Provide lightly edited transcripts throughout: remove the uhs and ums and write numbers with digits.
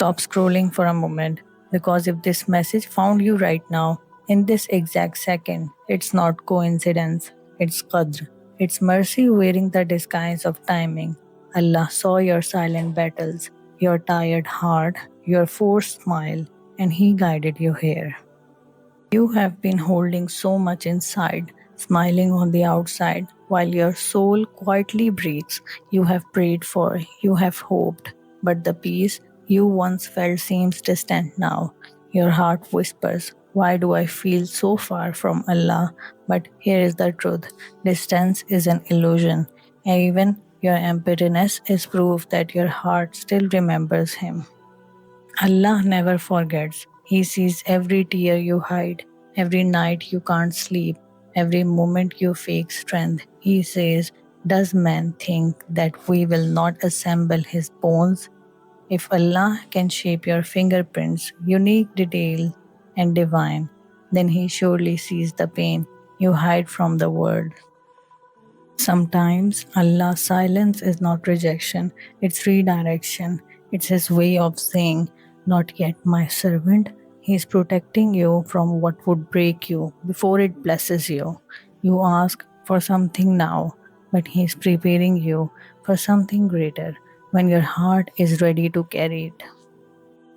Stop scrolling for a moment, because if this message found you right now, in this exact second, it's not coincidence, it's qadr. It's mercy wearing the disguise of timing. Allah saw your silent battles, your tired heart, your forced smile, and He guided you here. You have been holding so much inside, smiling on the outside, while your soul quietly breathes. You have prayed for, you have hoped, but the peace you once felt seems distant now. Your heart whispers, why do I feel so far from Allah? But here is the truth, distance is an illusion. Even your emptiness is proof that your heart still remembers Him. Allah never forgets. He sees every tear you hide, every night you can't sleep, every moment you fake strength. He says, does man think that we will not assemble his bones? If Allah can shape your fingerprints, unique detail and divine, then He surely sees the pain you hide from the world. Sometimes Allah's silence is not rejection, it's redirection. It's His way of saying, not yet, my servant. He is protecting you from what would break you before it blesses you. You ask for something now, but He is preparing you for something greater when your heart is ready to carry it.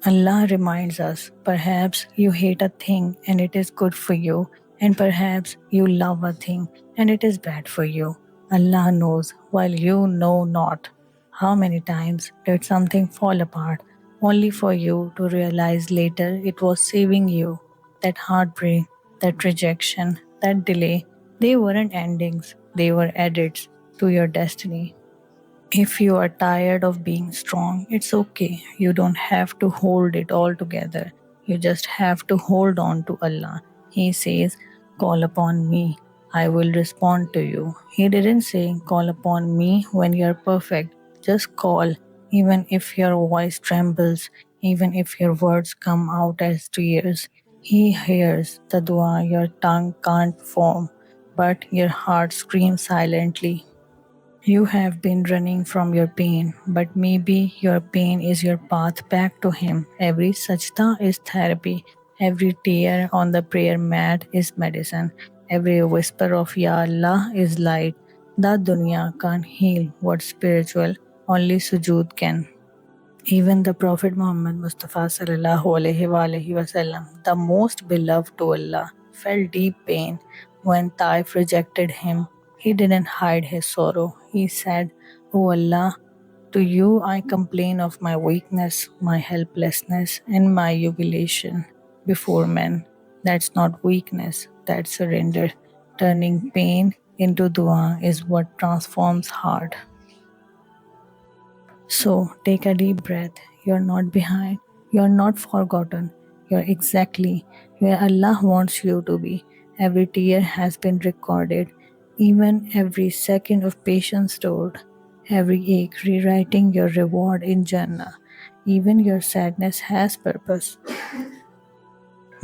Allah reminds us, perhaps you hate a thing and it is good for you, and perhaps you love a thing and it is bad for you. Allah knows while you know not. How many times did something fall apart only for you to realize later it was saving you? That heartbreak, that rejection, that delay, they weren't endings, they were edits to your destiny. If you are tired of being strong, it's okay. You don't have to hold it all together. You just have to hold on to Allah. He says, call upon me. I will respond to you. He didn't say, call upon me when you're perfect. Just call, even if your voice trembles, even if your words come out as tears. He hears the dua your tongue can't form, but your heart screams silently. You have been running from your pain, but maybe your pain is your path back to Him. Every sajda is therapy. Every tear on the prayer mat is medicine. Every whisper of Ya Allah is light. The dunya can't heal what's spiritual, only sujood can. Even the Prophet Muhammad Mustafa sallallahu alaihi wasallam, the most beloved to Allah, felt deep pain when Taif rejected him. He didn't hide his sorrow. He said, O Allah, to you I complain of my weakness, my helplessness, and my humiliation before men. That's not weakness, that's surrender. Turning pain into dua is what transforms heart. So take a deep breath. You're not behind. You're not forgotten. You're exactly where Allah wants you to be. Every tear has been recorded, even every second of patience stored, every ache rewriting your reward in Jannah. Even your sadness has purpose.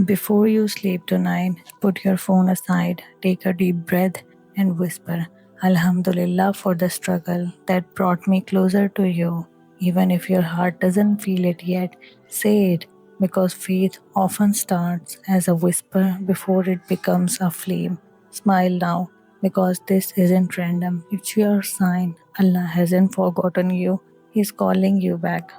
Before you sleep tonight, put your phone aside, take a deep breath, and whisper, Alhamdulillah for the struggle that brought me closer to you. Even if your heart doesn't feel it yet, say it, because faith often starts as a whisper before it becomes a flame. Smile now, because this isn't random, it's your sign. Allah hasn't forgotten you, He's calling you back.